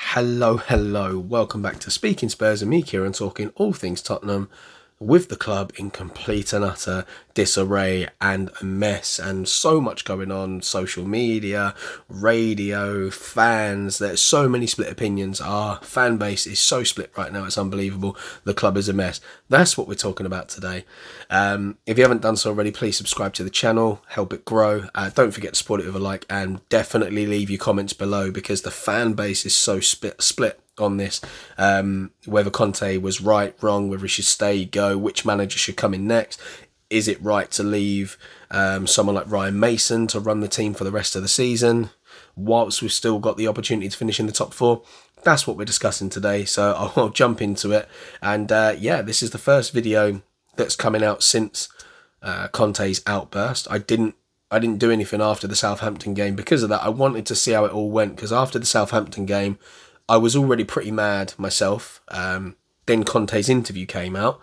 Hello. Welcome back to Speaking Spurs and me, Kieran, talking all things Tottenham with the club in complete and utter disarray and a mess, and so much going on. Social media, radio, fans, there's so many split opinions. Our fan base is so split right now, it's unbelievable. The club is a mess. That's what we're talking about today. If you haven't done so already, please subscribe to the channel, help it grow. Don't forget to support it with a like, and definitely leave your comments below, because the fan base is so split on this, whether Conte was right, wrong, whether he should stay, go, which manager should come in next. Is it right to leave someone like Ryan Mason to run the team for the rest of the season whilst we've still got the opportunity to finish in the top four? That's what we're discussing today, so I'll jump into it. And this is the first video that's coming out since Conte's outburst. I didn't do anything after the Southampton game because of that. I wanted to see how it all went, because after the Southampton game I was already pretty mad myself. Then Conte's interview came out,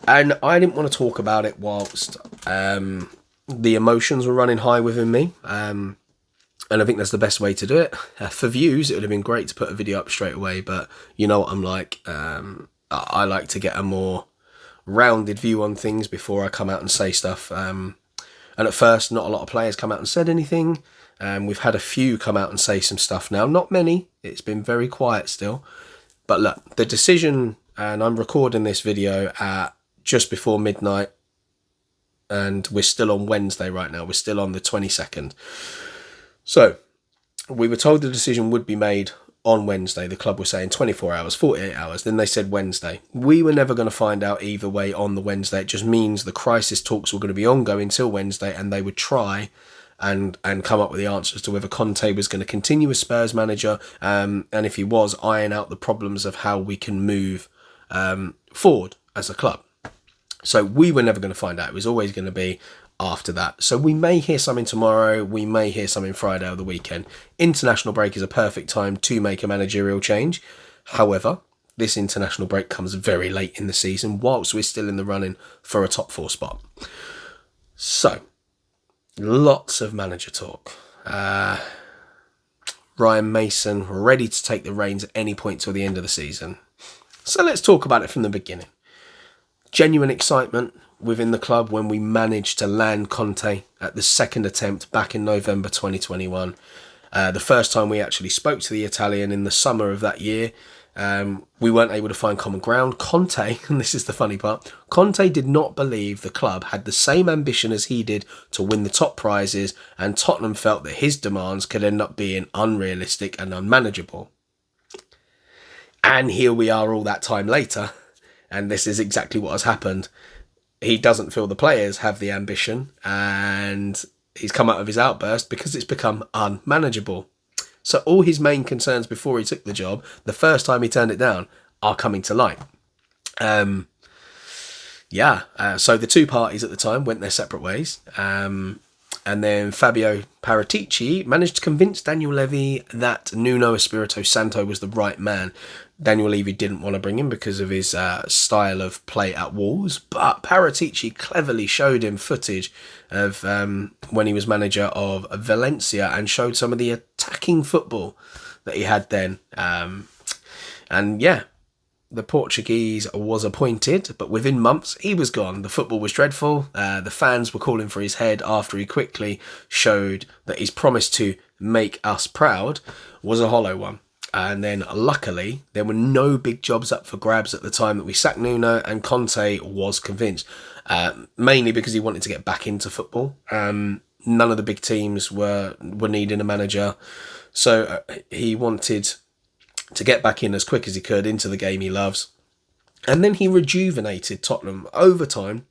and I didn't want to talk about it whilst the emotions were running high within me. And I think that's the best way to do it. For views, it would have been great to put a video up straight away, but you know what I'm like. I like to get a more rounded view on things before I come out and say stuff. And at first, not a lot of players come out and said anything. We've had a few come out and say some stuff now. Not many. It's been very quiet still. But look, the decision, and I'm recording this video at just before midnight, and we're still on Wednesday right now. We're still on the 22nd. So, we were told the decision would be made on Wednesday. The club was saying 24 hours, 48 hours. Then they said Wednesday. We were never going to find out either way on the Wednesday. It just means the crisis talks were going to be ongoing till Wednesday, and they would try and come up with the answers to whether Conte was going to continue as Spurs manager, and if he was, iron out the problems of how we can move forward as a club. So we were never going to find out. It was always going to be after that. So we may hear something tomorrow, we may hear something Friday or the weekend. International break is a perfect time to make a managerial change. However, this international break comes very late in the season whilst we're still in the running for a top four spot. So, lots of manager talk. Ryan Mason ready to take the reins at any point till the end of the season. So let's talk about it from the beginning. Genuine excitement within the club when we managed to land Conte at the second attempt back in November 2021. The first time we actually spoke to the Italian in the summer of that year, we weren't able to find common ground. Conte, and this is the funny part, Conte did not believe the club had the same ambition as he did to win the top prizes, and Tottenham felt that his demands could end up being unrealistic and unmanageable. And here we are all that time later, and this is exactly what has happened. He doesn't feel the players have the ambition, and he's come out of his outburst because it's become unmanageable. So all his main concerns before he took the job, the first time he turned it down, are coming to light. So the two parties at the time went their separate ways. And then Fabio Paratici managed to convince Daniel Levy that Nuno Espirito Santo was the right man. Daniel Levy didn't want to bring him because of his style of play at Wolves, but Paratici cleverly showed him footage of when he was manager of Valencia and showed some of the attacking football that he had then. The Portuguese was appointed, but within months he was gone. The football was dreadful. The fans were calling for his head after he quickly showed that his promise to make us proud was a hollow one. And then luckily there were no big jobs up for grabs at the time that we sacked Nuno, and Conte was convinced, mainly because he wanted to get back into football. None of the big teams were needing a manager, so he wanted to get back in as quick as he could into the game he loves. And then he rejuvenated Tottenham over time.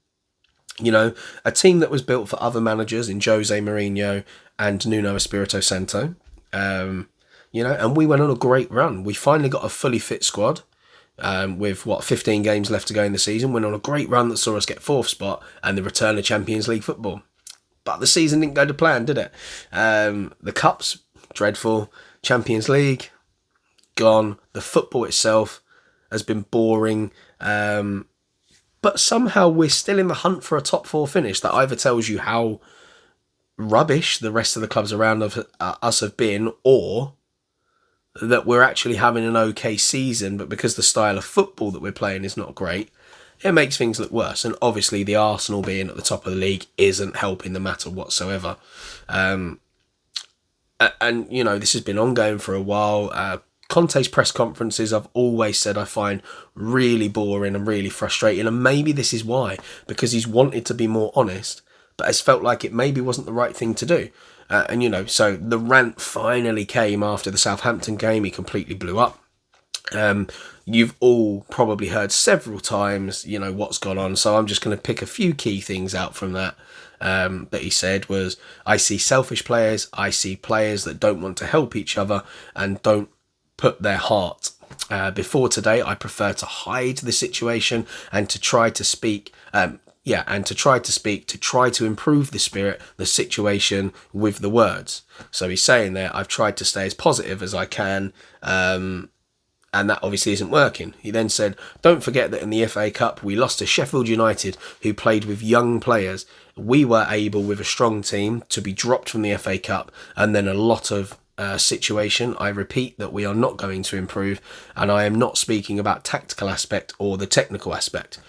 You know, a team that was built for other managers in Jose Mourinho and Nuno Espirito Santo. And we went on a great run. We finally got a fully fit squad with 15 games left to go in the season. Went on a great run that saw us get fourth spot and the return of Champions League football. But the season didn't go to plan, did it? The cups, dreadful. Champions League, gone. The football itself has been boring. But somehow we're still in the hunt for a top four finish. That either tells you how rubbish the rest of the clubs around us have been, or that we're actually having an okay season, but because the style of football that we're playing is not great, it makes things look worse. And obviously the Arsenal being at the top of the league isn't helping the matter whatsoever. And, you know, this has been ongoing for a while. Conte's press conferences, I've always said, I find really boring and really frustrating. And maybe this is why, because he's wanted to be more honest, but has felt like it maybe wasn't the right thing to do. And, you know, so the rant finally came after the Southampton game. He completely blew up. You've all probably heard several times, you know, what's gone on. So I'm just going to pick a few key things out from that. That he said was, I see selfish players, I see players that don't want to help each other and don't put their heart before today. I prefer to hide the situation and to try to speak, to try to improve the spirit, the situation with the words. So he's saying there, I've tried to stay as positive as I can, and that obviously isn't working. He then said, don't forget that in the FA Cup, we lost to Sheffield United, who played with young players. We were able, with a strong team, to be dropped from the FA Cup, and then a lot of situation. I repeat that we are not going to improve, and I am not speaking about tactical aspect or the technical aspect,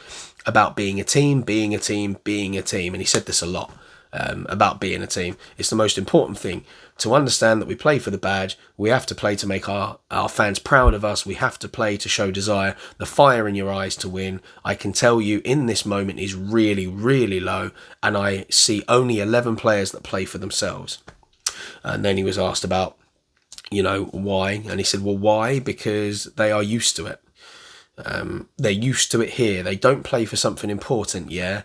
about being a team, being a team, being a team. And he said this a lot. About being a team. It's the most important thing. To understand that we play for the badge, we have to play to make our fans proud of us, we have to play to show desire, the fire in your eyes to win. I can tell you in this moment is really, really low, and I see only 11 players that play for themselves. And then he was asked about, you know, why, and he said, well, why? Because they are used to it. They're used to it here. They don't play for something important, yeah.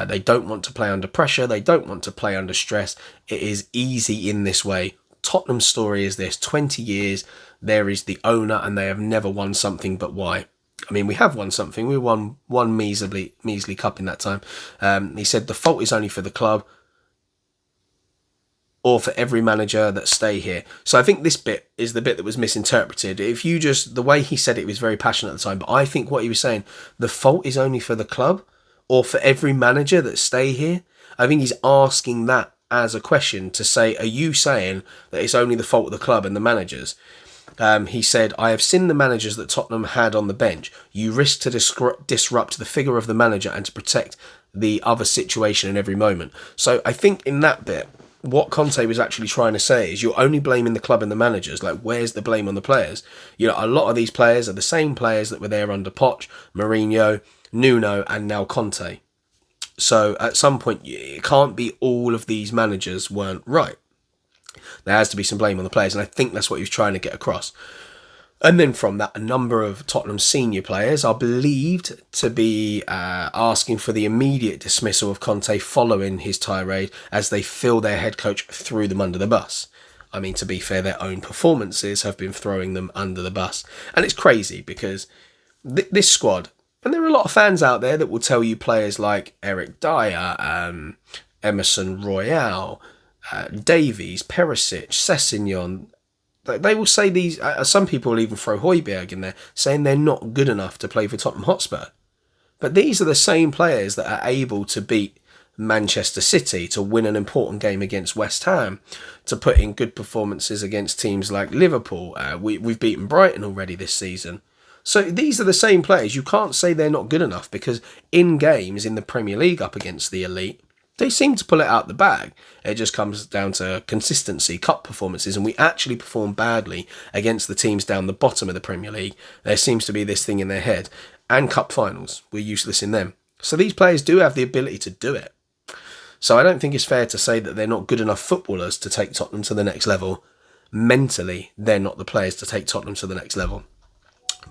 They don't want to play under pressure. They don't want to play under stress. It is easy in this way. Tottenham's story is this: 20 years, there is the owner, and they have never won something. But why? I mean, we have won something. We won one measly cup in that time. He said the fault is only for the club or for every manager that stay here. So I think this bit is the bit that was misinterpreted. If you just, the way he said it was very passionate at the time, but I think what he was saying, the fault is only for the club or for every manager that stay here. I think he's asking that as a question to say, are you saying that it's only the fault of the club and the managers? He said, I have seen the managers that Tottenham had on the bench. You risk to disrupt the figure of the manager and to protect the other situation in every moment. So I think in that bit, what Conte was actually trying to say is you're only blaming the club and the managers. Like, where's the blame on the players? You know, a lot of these players are the same players that were there under Poch, Mourinho, Nuno, and now Conte. So at some point, it can't be all of these managers weren't right. There has to be some blame on the players, and I think that's what he was trying to get across. And then from that, a number of Tottenham senior players are believed to be asking for the immediate dismissal of Conte following his tirade, as they feel their head coach threw them under the bus. I mean, to be fair, their own performances have been throwing them under the bus. And it's crazy because this squad, and there are a lot of fans out there that will tell you players like Eric Dyer, Emerson Royale, Davies, Perisic, Sessegnon, they will say these, some people will even throw Hoiberg in there, saying they're not good enough to play for Tottenham Hotspur. But these are the same players that are able to beat Manchester City, to win an important game against West Ham, to put in good performances against teams like Liverpool. We've beaten Brighton already this season. So these are the same players. You can't say they're not good enough, because in games in the Premier League up against the elite, they seem to pull it out the bag. It just comes down to consistency, cup performances, and we actually perform badly against the teams down the bottom of the Premier League. There seems to be this thing in their head. And cup finals, we're useless in them. So these players do have the ability to do it. So I don't think it's fair to say that they're not good enough footballers to take Tottenham to the next level. Mentally, they're not the players to take Tottenham to the next level.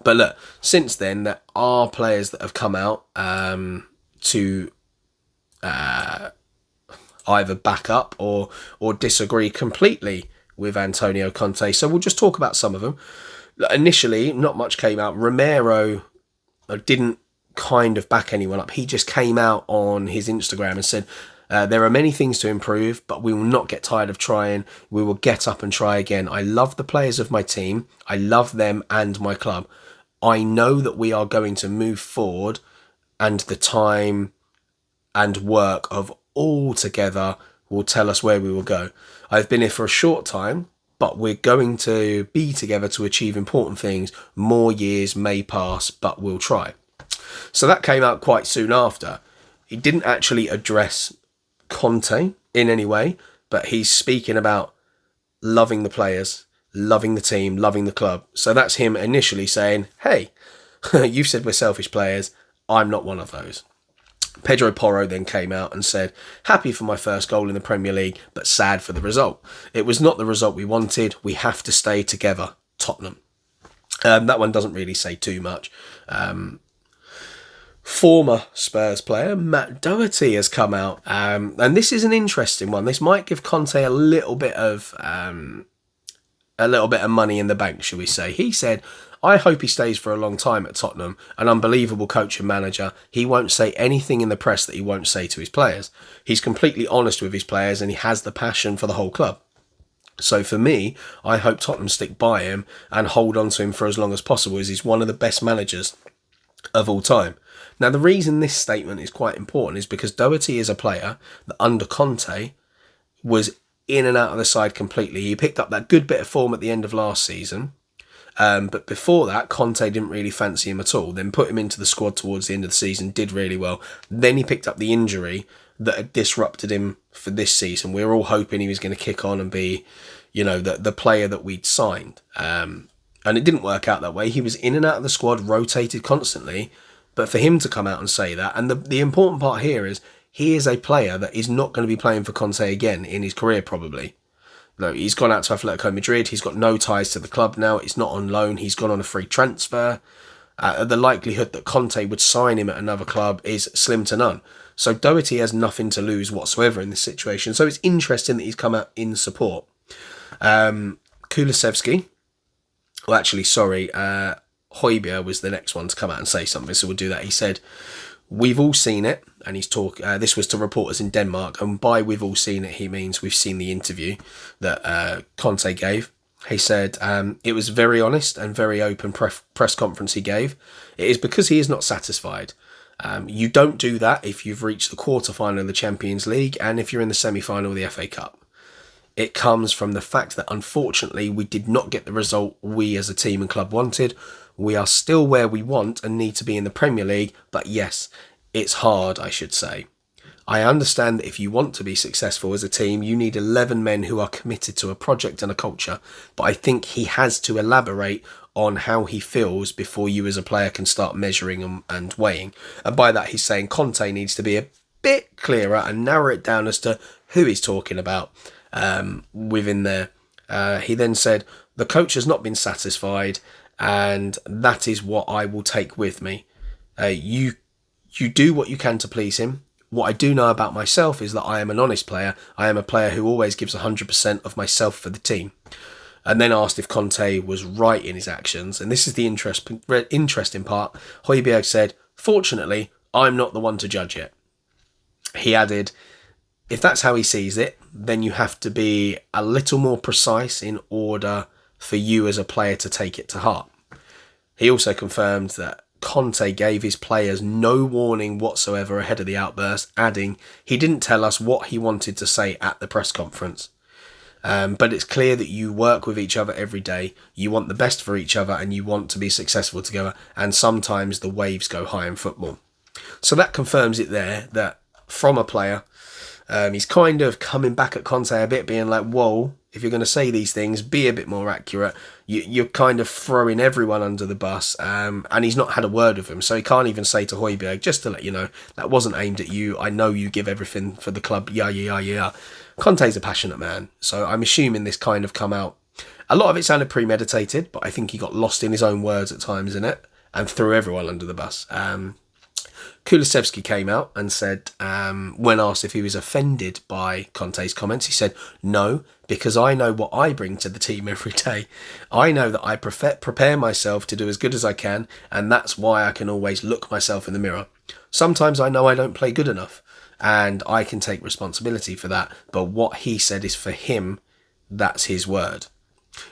But look, since then, there are players that have come out to either back up or disagree completely with Antonio Conte. So we'll just talk about some of them. Initially, not much came out. Romero didn't kind of back anyone up. He just came out on his Instagram and said, there are many things to improve, but we will not get tired of trying. We will get up and try again. I love the players of my team. I love them and my club. I know that we are going to move forward, and the time and work of all together will tell us where we will go. I've been here for a short time, but we're going to be together to achieve important things. More years may pass, but we'll try. So that came out quite soon after. He didn't actually address Conte in any way, but he's speaking about loving the players, loving the team, loving the club. So that's him initially saying, hey, you've said we're selfish players. I'm not one of those. Pedro Porro then came out and said, happy for my first goal in the Premier League, but sad for the result. It was not the result we wanted. We have to stay together, Tottenham. That one doesn't really say too much. Former Spurs player Matt Doherty has come out, and this is an interesting one. This might give Conte a little bit of money in the bank, shall we say. He said, I hope he stays for a long time at Tottenham, an unbelievable coach and manager. He won't say anything in the press that he won't say to his players. He's completely honest with his players and he has the passion for the whole club. So for me, I hope Tottenham stick by him and hold on to him for as long as possible, as he's one of the best managers of all time. Now, the reason this statement is quite important is because Doherty is a player that under Conte was in and out of the side completely. He picked up that good bit of form at the end of last season. But before that, Conte didn't really fancy him at all. Then put him into the squad towards the end of the season, did really well. Then he picked up the injury that had disrupted him for this season. We were all hoping he was going to kick on and be, the player that we'd signed. And it didn't work out that way. He was in and out of the squad, rotated constantly. But for him to come out and say that, and the important part here is he is a player that is not going to be playing for Conte again in his career, probably. No, he's gone out to Atletico Madrid. He's got no ties to the club now. He's not on loan. He's gone on a free transfer. The likelihood that Conte would sign him at another club is slim to none. So Doherty has nothing to lose whatsoever in this situation. So it's interesting that he's come out in support. Kulusevski, Hoiberg was the next one to come out and say something, so we'll do that. He said, we've all seen it, and he's this was to reporters in Denmark, and by we've all seen it, he means we've seen the interview that Conte gave. He said, it was very honest and very open press conference he gave. It is because he is not satisfied. You don't do that if you've reached the quarter-final of the Champions League and if you're in the semi-final of the FA Cup. It comes from the fact that, unfortunately, we did not get the result we as a team and club wanted. We are still where we want and need to be in the Premier League, but yes, it's hard, I should say. I understand that if you want to be successful as a team, you need 11 men who are committed to a project and a culture, but I think he has to elaborate on how he feels before you as a player can start measuring and weighing. And by that, he's saying Conte needs to be a bit clearer and narrow it down as to who he's talking about. Within there. He then said, the coach has not been satisfied and that is what I will take with me. You do what you can to please him. What I do know about myself is that I am an honest player. I am a player who always gives 100% of myself for the team. And then asked if Conte was right in his actions. And this is the interesting part. Hoiberg said, fortunately, I'm not the one to judge it. He added, if that's how he sees it, then you have to be a little more precise in order for you as a player to take it to heart. He also confirmed that Conte gave his players no warning whatsoever ahead of the outburst, adding he didn't tell us what he wanted to say at the press conference. But it's clear that you work with each other every day, you want the best for each other and you want to be successful together, and sometimes the waves go high in football. So that confirms it there, that from a player, he's kind of coming back at Conte a bit, being like, whoa, if you're going to say these things, be a bit more accurate. You're kind of throwing everyone under the bus, and he's not had a word with him, so he can't even say to Hoiberg, just to let you know, that wasn't aimed at you. I know you give everything for the club, yeah. Conte's a passionate man, so I'm assuming this kind of come out. A lot of it sounded premeditated, but I think he got lost in his own words at times in it, and threw everyone under the bus. Kulusevski came out and said, when asked if he was offended by Conte's comments, he said, no, because I know what I bring to the team every day. I know that I prepare myself to do as good as I can, and that's why I can always look myself in the mirror. Sometimes I know I don't play good enough, and I can take responsibility for that, but what he said is for him, that's his word.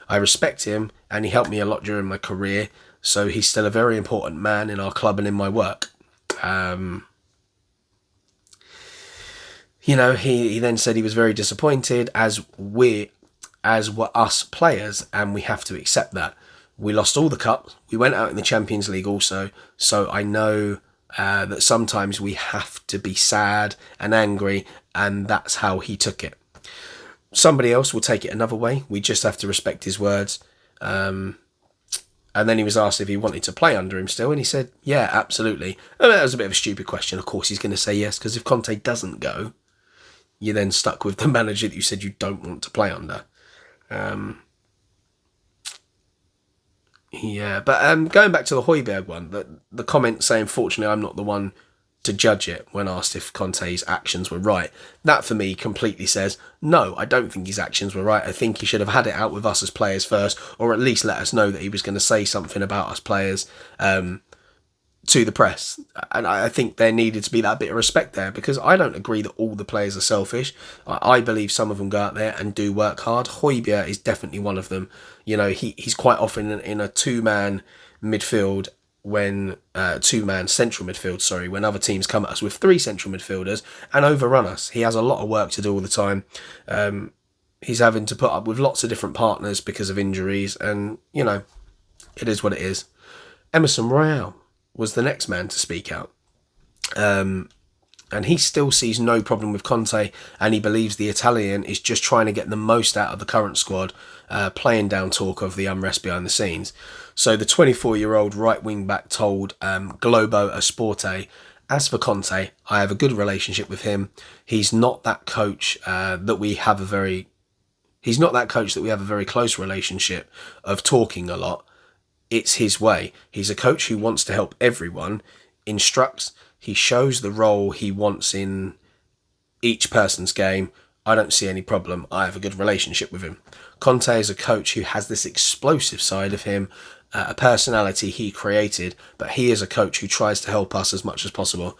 I respect him, and he helped me a lot during my career, so he's still a very important man in our club and in my work. He then said he was very disappointed, as as were us players, and we have to accept that. We lost all the cups. We went out in the Champions League also. So I know that sometimes we have to be sad and angry, and that's how he took it. Somebody else will take it another way. We just have to respect his words. And then he was asked if he wanted to play under him still, and he said, yeah, absolutely. And that was a bit of a stupid question. Of course he's going to say yes, because if Conte doesn't go, you're then stuck with the manager that you said you don't want to play under. Going back to the Hoiberg one, the comment saying, fortunately, I'm not the one to judge it when asked if Conte's actions were right. That, for me, completely says, no, I don't think his actions were right. I think he should have had it out with us as players first, or at least let us know that he was going to say something about us players to the press. And I think there needed to be that bit of respect there, because I don't agree that all the players are selfish. I believe some of them go out there and do work hard. Hoiberg is definitely one of them. You know, he's quite often in a two-man midfield when two-man central midfield, when other teams come at us with three central midfielders and overrun us. He has a lot of work to do all the time. He's having to put up with lots of different partners because of injuries, and, you know, it is what it is. Emerson Royal was the next man to speak out. And he still sees no problem with Conte, and he believes the Italian is just trying to get the most out of the current squad, playing down talk of the unrest behind the scenes. So the 24-year-old right wing back told Globo Esporte, as for Conte, I have a good relationship with him. He's not that coach that we have a very close relationship of talking a lot. It's his way. He's a coach who wants to help everyone, instructs, he shows the role he wants in each person's game. I don't see any problem. I have a good relationship with him. Conte is a coach who has this explosive side of him, a personality he created, but he is a coach who tries to help us as much as possible.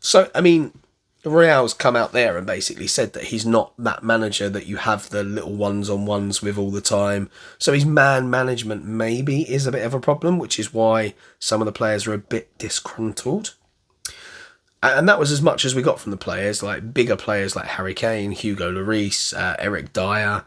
So, I mean, Real's come out there and basically said that he's not that manager that you have the little ones-on-ones with all the time. So his man management maybe is a bit of a problem, which is why some of the players are a bit disgruntled. And that was as much as we got from the players, like bigger players like Harry Kane, Hugo Lloris, Eric Dyer.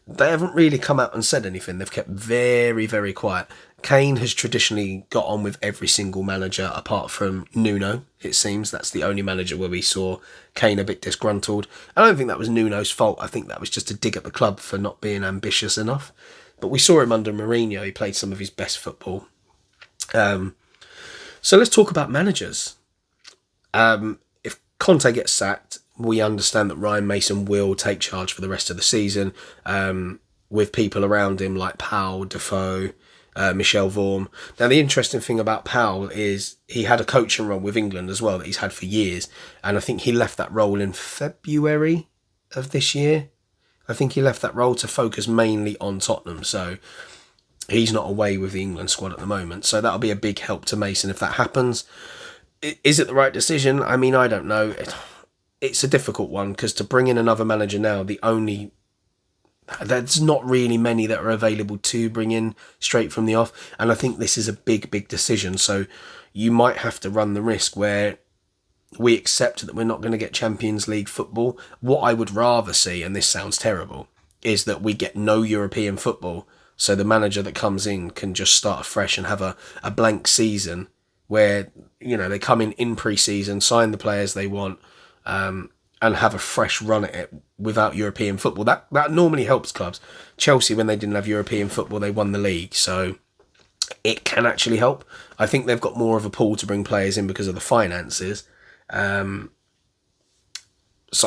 They haven't really come out and said anything. They've kept very, very quiet. Kane has traditionally got on with every single manager apart from Nuno, it seems. That's the only manager where we saw Kane a bit disgruntled. I don't think that was Nuno's fault. I think that was just a dig at the club for not being ambitious enough. But we saw him under Mourinho. He played some of his best football. So let's talk about managers. If Conte gets sacked, we understand that Ryan Mason will take charge for the rest of the season, with people around him like Powell, Defoe, Michel Vorm. Now, the interesting thing about Powell is he had a coaching role with England as well that he's had for years, and I think he left that role in February of this year. I think he left that role to focus mainly on Tottenham, so he's not away with the England squad at the moment, so that'll be a big help to Mason if that happens. Is it the right decision? I mean, I don't know. It's a difficult one, because to bring in another manager now, there's not really many that are available to bring in straight from the off. And I think this is a big, big decision. So you might have to run the risk where we accept that we're not going to get Champions League football. What I would rather see, and this sounds terrible, is that we get no European football. So the manager that comes in can just start afresh and have a blank season where, you know, they come in pre-season, sign the players they want, and have a fresh run at it without European football. That normally helps clubs. Chelsea, when they didn't have European football, they won the league, so it can actually help. I think they've got more of a pool to bring players in because of the finances. So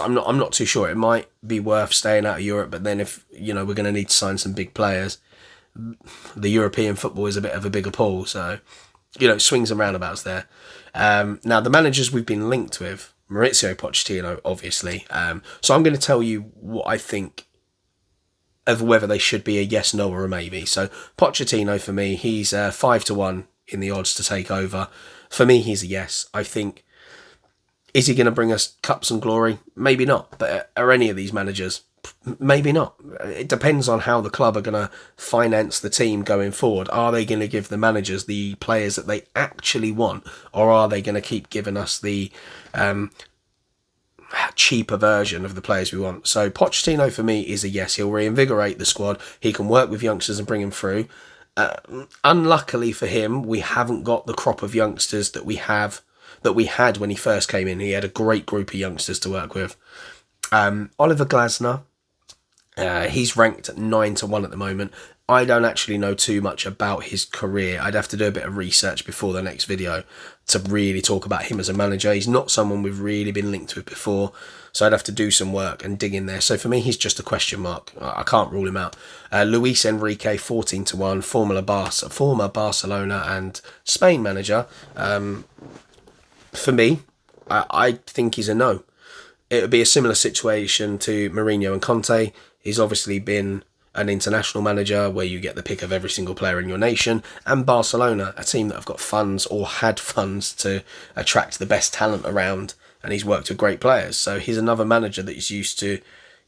I'm not too sure. It might be worth staying out of Europe, but then if, you know, we're going to need to sign some big players, the European football is a bit of a bigger pool, so, you know, swings and roundabouts there. Now, the managers we've been linked with, Maurizio Pochettino, obviously. So I'm going to tell you what I think of whether they should be a yes, no, or a maybe. So Pochettino, for me, he's 5-1 in the odds to take over. For me, he's a yes. I think, is he going to bring us cups and glory? Maybe not. But are any of these managers? Maybe not. It depends on how the club are going to finance the team going forward. Are they going to give the managers the players that they actually want, or are they going to keep giving us the cheaper version of the players we want. So Pochettino for me is a yes. He'll reinvigorate the squad. He can work with youngsters and bring them through. Unluckily for him, we haven't got the crop of youngsters that we had when he first came in. He had a great group of youngsters to work with. Oliver Glasner, he's ranked at 9-1 at the moment. I don't actually know too much about his career. I'd have to do a bit of research before the next video to really talk about him as a manager. He's not someone we've really been linked with before, so I'd have to do some work and dig in there. So for me, he's just a question mark. I can't rule him out. Luis Enrique, 14-1, former Barcelona and Spain manager. For me, I think he's a no. It would be a similar situation to Mourinho and Conte. He's obviously been an international manager where you get the pick of every single player in your nation, and Barcelona, a team that have got funds or had funds to attract the best talent around, and he's worked with great players. So he's another manager that is used to,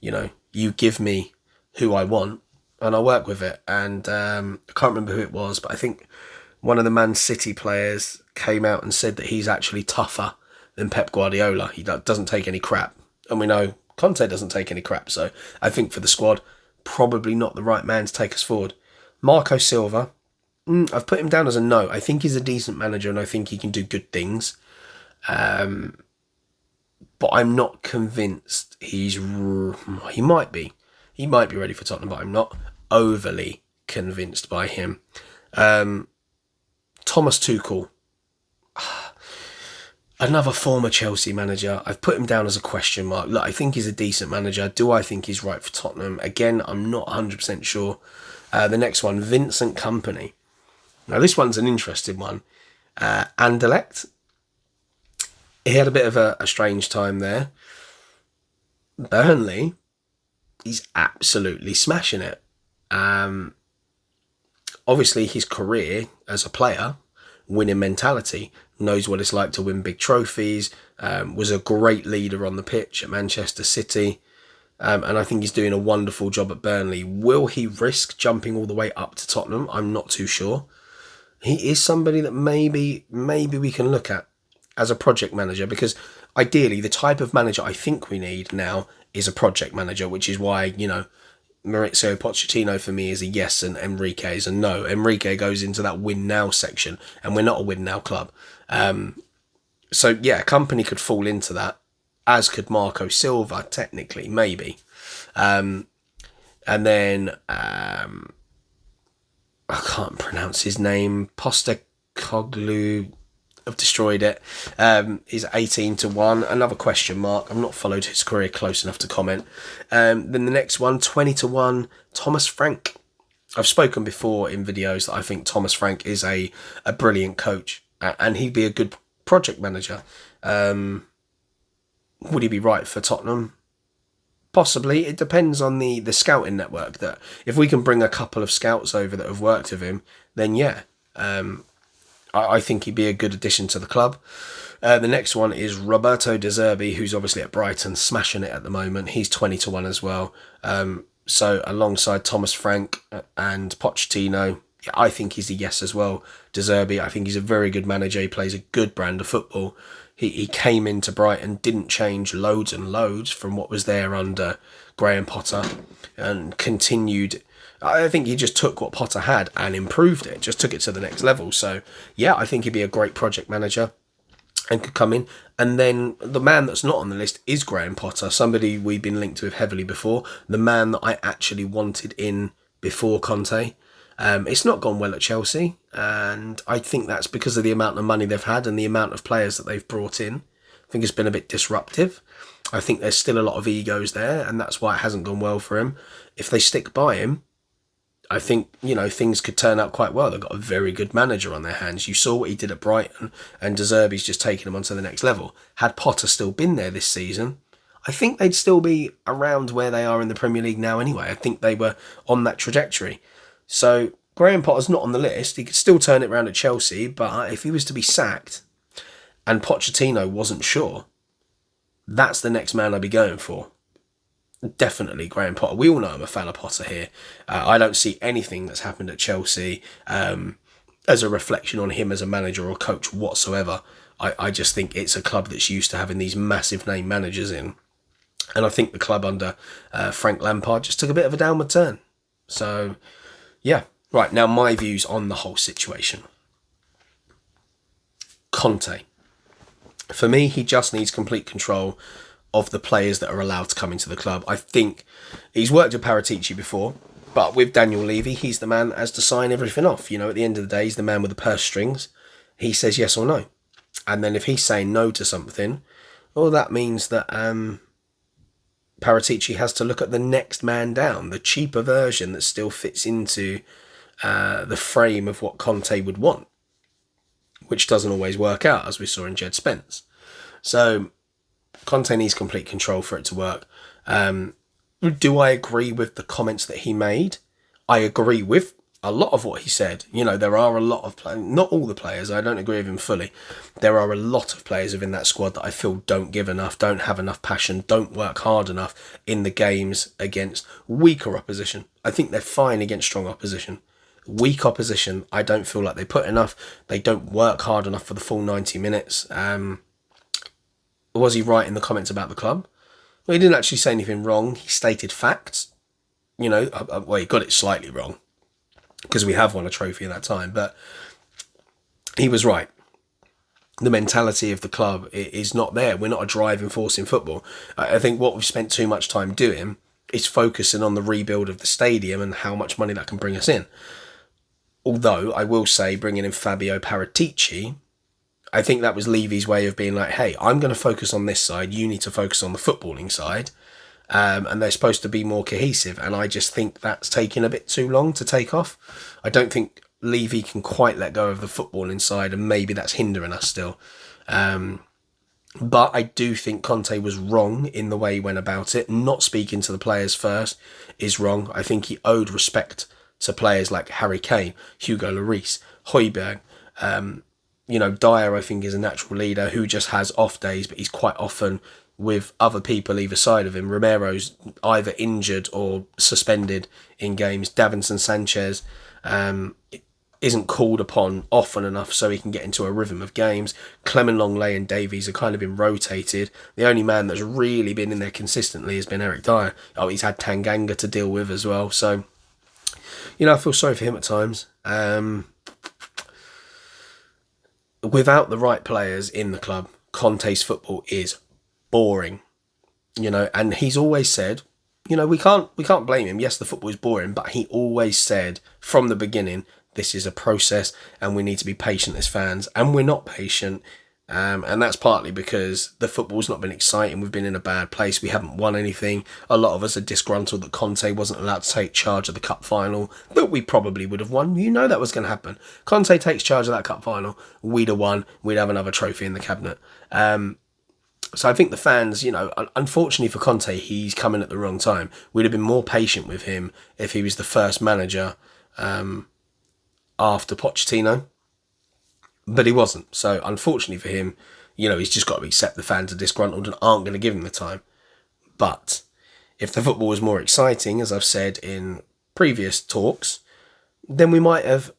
you give me who I want and I'll work with it. And I can't remember who it was, but I think one of the Man City players came out and said that he's actually tougher than Pep Guardiola. He doesn't take any crap. And we know Conte doesn't take any crap. So I think for the squad, probably not the right man to take us forward. Marco Silva, I've put him down as a no. I think he's a decent manager and I think he can do good things. But I'm not convinced he might be. He might be ready for Tottenham, but I'm not overly convinced by him. Thomas Tuchel, another former Chelsea manager. I've put him down as a question mark. Look, I think he's a decent manager. Do I think he's right for Tottenham? Again, I'm not 100% sure. The next one, Vincent Kompany. Now, this one's an interesting one. Anderlecht. He had a bit of a strange time there. Burnley, he's absolutely smashing it. Obviously, his career as a player, winning mentality, knows what it's like to win big trophies, was a great leader on the pitch at Manchester City, and I think he's doing a wonderful job at Burnley. Will he risk jumping all the way up to Tottenham? I'm not too sure. He is somebody that maybe we can look at as a project manager, because ideally the type of manager I think we need now is a project manager, which is why, Maurizio Pochettino for me is a yes and Enrique is a no. Enrique goes into that win now section, and we're not a win now club. So yeah, Kompany could fall into that, as could Marco Silva, technically, maybe. And then I can't pronounce his name. Postecoglou, I've destroyed it. He's 18-1. Another question mark. I've not followed his career close enough to comment. Then the next one, 20-1, Thomas Frank. I've spoken before in videos that I think Thomas Frank is a brilliant coach, and he'd be a good project manager. Would he be right for Tottenham? Possibly. It depends on the scouting network. That if we can bring a couple of scouts over that have worked with him, then yeah. I think he'd be a good addition to the club. The next one is Roberto De Zerbi, who's obviously at Brighton, smashing it at the moment. He's 20-1 as well. So alongside Thomas Frank and Pochettino, I think he's a yes as well. De Zerbi, I think he's a very good manager. He plays a good brand of football. He came into Brighton, didn't change loads and loads from what was there under Graham Potter, and continued. I think he just took what Potter had and improved it, just took it to the next level. So, yeah, I think he'd be a great project manager and could come in. And then the man that's not on the list is Graham Potter, somebody we've been linked with heavily before, the man that I actually wanted in before Conte. It's not gone well at Chelsea, and I think that's because of the amount of money they've had and the amount of players that they've brought in. I think it's been a bit disruptive. I think there's still a lot of egos there, and that's why it hasn't gone well for him. If they stick by him, I think, things could turn out quite well. They've got a very good manager on their hands. You saw what he did at Brighton, and De Zerbi's just taken them onto the next level. Had Potter still been there this season, I think they'd still be around where they are in the Premier League now anyway. I think they were on that trajectory. So Graham Potter's not on the list. He could still turn it around at Chelsea, but if he was to be sacked and Pochettino wasn't sure, that's the next man I'd be going for. Definitely Graham Potter. We all know I'm a fan of Potter here. I don't see anything that's happened at Chelsea as a reflection on him as a manager or coach whatsoever. I just think it's a club that's used to having these massive name managers in. And I think the club under Frank Lampard just took a bit of a downward turn. So, yeah. Right, now my views on the whole situation. Conte. For me, he just needs complete control of the players that are allowed to come into the club. I think he's worked with Paratici before, but with Daniel Levy, he's the man that has to sign everything off. You know, at the end of the day, he's the man with the purse strings. He says yes or no. And then if he's saying no to something, well, that means that Paratici has to look at the next man down, the cheaper version that still fits into the frame of what Conte would want, which doesn't always work out, as we saw in Jed Spence. So Conte needs complete control for it to work. Do I agree with the comments that he made? I agree with a lot of what he said. You know, there are a lot of players, not all the players, I don't agree with him fully. There are a lot of players within that squad that I feel don't give enough, don't have enough passion, don't work hard enough in the games against weaker opposition. I think they're fine against strong opposition. Weak opposition, I don't feel like they put enough. They don't work hard enough for the full 90 minutes. Was he right in the comments about the club? Well, he didn't actually say anything wrong. He stated facts. You know, well, he got it slightly wrong because we have won a trophy in that time, but he was right. The mentality of the club is not there. We're not a driving force in football. I think what we've spent too much time doing is focusing on the rebuild of the stadium and how much money that can bring us in. Although, I will say, bringing in Fabio Paratici, I think that was Levy's way of being like, hey, I'm going to focus on this side, you need to focus on the footballing side, and they're supposed to be more cohesive, and I just think that's taking a bit too long to take off. I don't think Levy can quite let go of the footballing side, and maybe that's hindering us still. But I do think Conte was wrong in the way he went about it. Not speaking to the players first is wrong. I think he owed respect to players like Harry Kane, Hugo Lloris, Hoiberg. You know, Dyer, I think, is a natural leader who just has off days, but he's quite often with other people either side of him. Romero's either injured or suspended in games. Davinson Sanchez isn't called upon often enough so he can get into a rhythm of games. Clement Longley and Davies have kind of been rotated. The only man that's really been in there consistently has been Eric Dyer. Oh, he's had Tanganga to deal with as well. So, you know, I feel sorry for him at times. Without the right players in the club, Conte's football is boring. You know, and he's always said, you know, we can't blame him. Yes, the football is boring, but he always said from the beginning, this is a process and we need to be patient as fans. And we're not patient. And that's partly because the football's not been exciting. We've been in a bad place. We haven't won anything. A lot of us are disgruntled that Conte wasn't allowed to take charge of the cup final, but we probably would have won. You know that was going to happen. Conte takes charge of that cup final. We'd have won. We'd have another trophy in the cabinet. So I think the fans, you know, unfortunately for Conte, he's coming at the wrong time. We'd have been more patient with him if he was the first manager after Pochettino. But he wasn't. So unfortunately for him, you know, he's just got to accept the fans are disgruntled and aren't going to give him the time. But if the football was more exciting, as I've said in previous talks, then we might have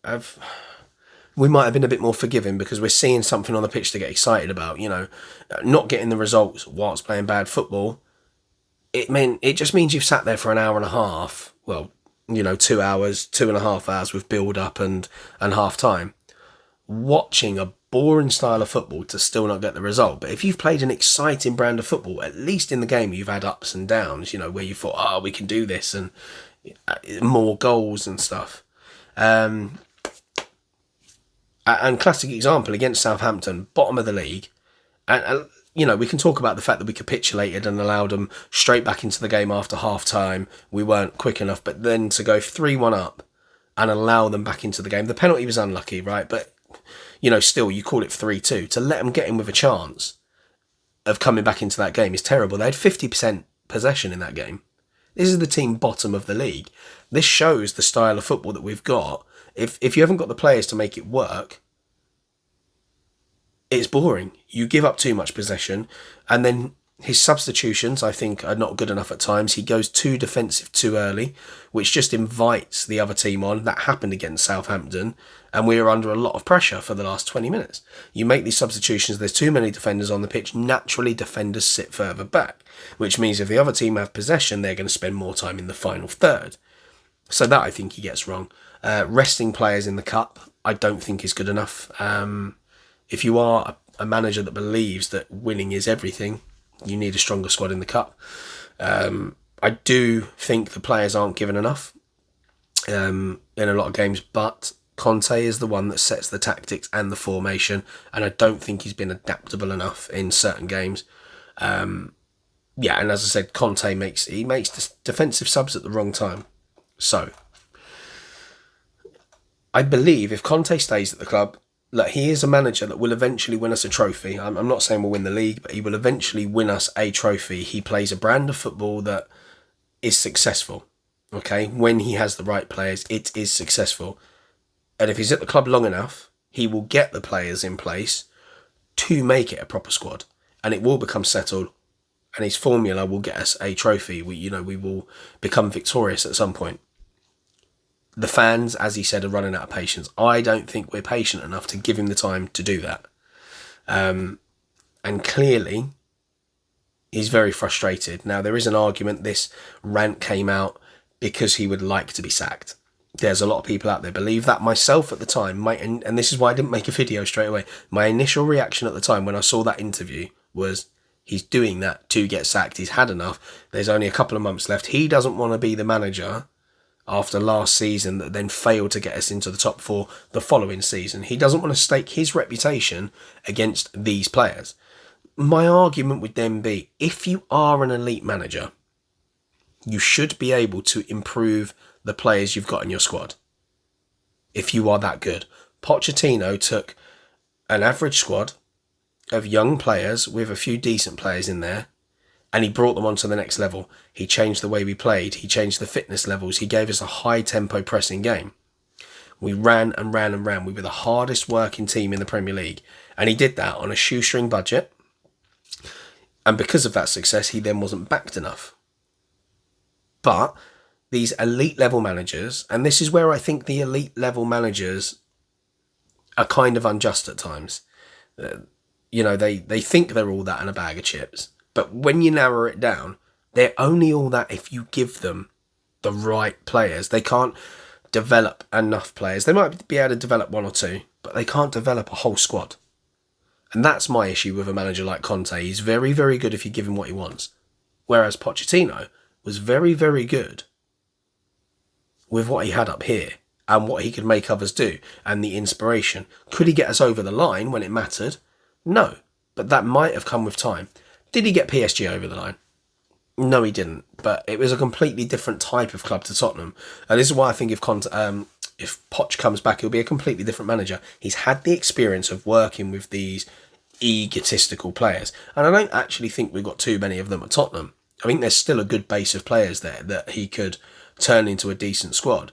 been a bit more forgiving because we're seeing something on the pitch to get excited about. You know, not getting the results whilst playing bad football, it just means you've sat there for an hour and a half. Well, you know, 2 hours, 2.5 hours with build up and half time, watching a boring style of football to still not get the result. But if you've played an exciting brand of football, at least in the game you've had ups and downs, you know, where you thought, we can do this, and more goals and stuff. And classic example against Southampton, bottom of the league, and you know, we can talk about the fact that we capitulated and allowed them straight back into the game after half time. We weren't quick enough, but then to go 3-1 up and allow them back into the game. The penalty was unlucky, right? But you know, still, you call it 3-2. To let them get in with a chance of coming back into that game is terrible. They had 50% possession in that game. This is the team bottom of the league. This shows the style of football that we've got. If you haven't got the players to make it work, it's boring. You give up too much possession, and then His substitutions, I think, are not good enough at times. He goes too defensive too early, which just invites the other team on. That happened against Southampton, and we were under a lot of pressure for the last 20 minutes. You make these substitutions, there's too many defenders on the pitch. Naturally, defenders sit further back, which means if the other team have possession, they're going to spend more time in the final third. So that I think he gets wrong. Resting players in the cup, I don't think is good enough. If you are a manager that believes that winning is everything, you need a stronger squad in the cup. I do think the players aren't given enough in a lot of games, but Conte is the one that sets the tactics and the formation, and I don't think he's been adaptable enough in certain games. And as I said, Conte makes defensive subs at the wrong time. So, I believe if Conte stays at the club, look, he is a manager that will eventually win us a trophy. I'm not saying we'll win the league, but he will eventually win us a trophy. He plays a brand of football that is successful. Okay, when he has the right players, it is successful. And if he's at the club long enough, he will get the players in place to make it a proper squad, and it will become settled. And his formula will get us a trophy. We will become victorious at some point. The fans, as he said, are running out of patience. I don't think we're patient enough to give him the time to do that. And clearly, he's very frustrated. Now, there is an argument this rant came out because he would like to be sacked. There's a lot of people out there believe that. Myself at the time, and this is why I didn't make a video straight away. My initial reaction at the time when I saw that interview was, he's doing that to get sacked. He's had enough. There's only a couple of months left. He doesn't want to be the manager after last season that then failed to get us into the top four the following season. He doesn't want to stake his reputation against these players. My argument would then be, if you are an elite manager, you should be able to improve the players you've got in your squad. If you are that good. Pochettino took an average squad of young players with a few decent players in there, and he brought them on to the next level. He changed the way we played. He changed the fitness levels. He gave us a high-tempo pressing game. We ran and ran and ran. We were the hardest working team in the Premier League. And he did that on a shoestring budget. And because of that success, he then wasn't backed enough. But these elite level managers, and this is where I think the elite level managers are kind of unjust at times. They think they're all that in a bag of chips. But when you narrow it down, they're only all that if you give them the right players. They can't develop enough players. They might be able to develop one or two, but they can't develop a whole squad. And that's my issue with a manager like Conte. He's very, very good if you give him what he wants. Whereas Pochettino was very, very good with what he had up here and what he could make others do and the inspiration. Could he get us over the line when it mattered? No, but that might have come with time. Did he get PSG over the line? No, he didn't. But it was a completely different type of club to Tottenham. And this is why I think if Poch comes back, he'll be a completely different manager. He's had the experience of working with these egotistical players. And I don't actually think we've got too many of them at Tottenham. I think there's still a good base of players there that he could turn into a decent squad.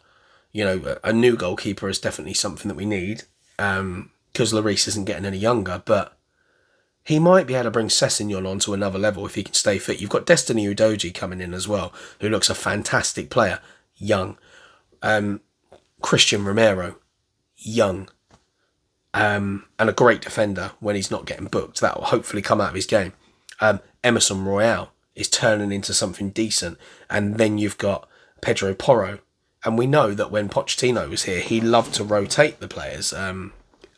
A new goalkeeper is definitely something that we need, because Lloris isn't getting any younger, but he might be able to bring Sessegnon on to another level if he can stay fit. You've got Destiny Udogie coming in as well, who looks a fantastic player, young. Christian Romero, young. And a great defender when he's not getting booked. That will hopefully come out of his game. Emerson Royale is turning into something decent. And then you've got Pedro Porro. And we know that when Pochettino was here, he loved to rotate the players,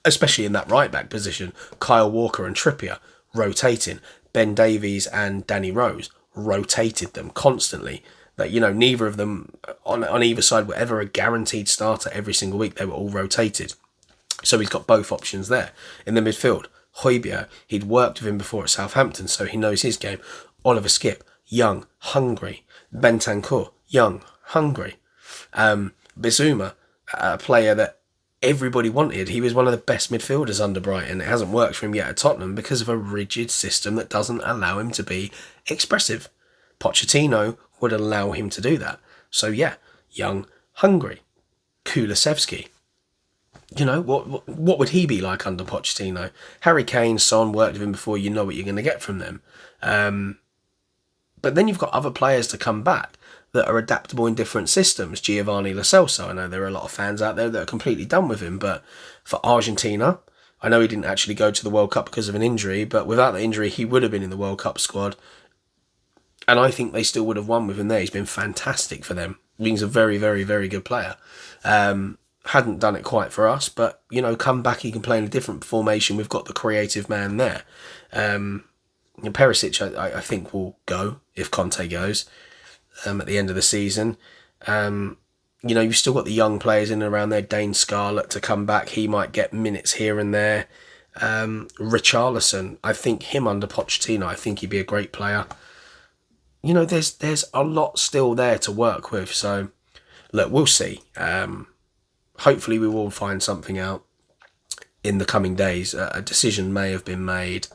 especially in that right-back position. Kyle Walker and Trippier rotating. Ben Davies and Danny Rose rotated them constantly. That, neither of them on either side were ever a guaranteed starter every single week. They were all rotated. So he's got both options there. In the midfield, Hoiberg, he'd worked with him before at Southampton, so he knows his game. Oliver Skipp, young, hungry. Bentancur, young, hungry. Bizuma, a player that everybody wanted. He was one of the best midfielders under Brighton. It hasn't worked for him yet at Tottenham because of a rigid system that doesn't allow him to be expressive. Pochettino would allow him to do that. So yeah, young, hungry. Kulusevski. What would he be like under Pochettino? Harry Kane, Son, worked with him before. You know what you're going to get from them. But then you've got other players to come back that are adaptable in different systems. Giovanni Lo Celso, I know there are a lot of fans out there that are completely done with him, but for Argentina, I know he didn't actually go to the World Cup because of an injury, but without the injury, he would have been in the World Cup squad. And I think they still would have won with him there. He's been fantastic for them. He's a very, very, very good player. Hadn't done it quite for us, but, you know, come back, he can play in a different formation. We've got the creative man there. Perisic, I think, will go if Conte goes at the end of the season. You know, you've still got the young players in and around there. Dane Scarlett to come back. He might get minutes here and there. Richarlison, I think him under Pochettino, I think he'd be a great player. You know, there's a lot still there to work with. So, look, we'll see. Hopefully we will find something out in the coming days. A decision may have been made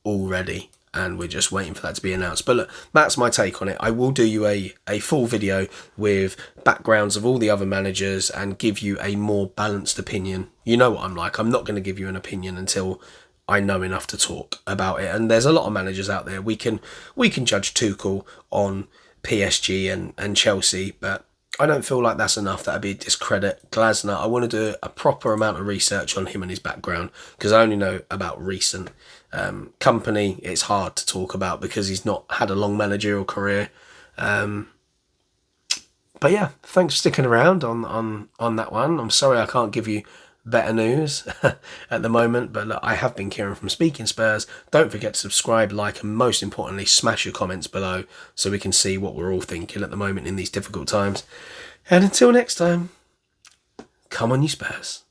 already, and we're just waiting for that to be announced. But look, that's my take on it. I will do you a full video with backgrounds of all the other managers and give you a more balanced opinion. You know what I'm like. I'm not going to give you an opinion until I know enough to talk about it. And there's a lot of managers out there. We can judge Tuchel on PSG and Chelsea, but I don't feel like that's enough. That'd be a discredit. Glasner, I want to do a proper amount of research on him and his background, because I only know about recent. Company, it's hard to talk about because he's not had a long managerial career. But yeah, thanks for sticking around on that one. I'm sorry I can't give you better news at the moment, but look, I have been Kieran from Speaking Spurs. Don't forget to subscribe, like, and most importantly, smash your comments below so we can see what we're all thinking at the moment in these difficult times. And until next time, come on you Spurs.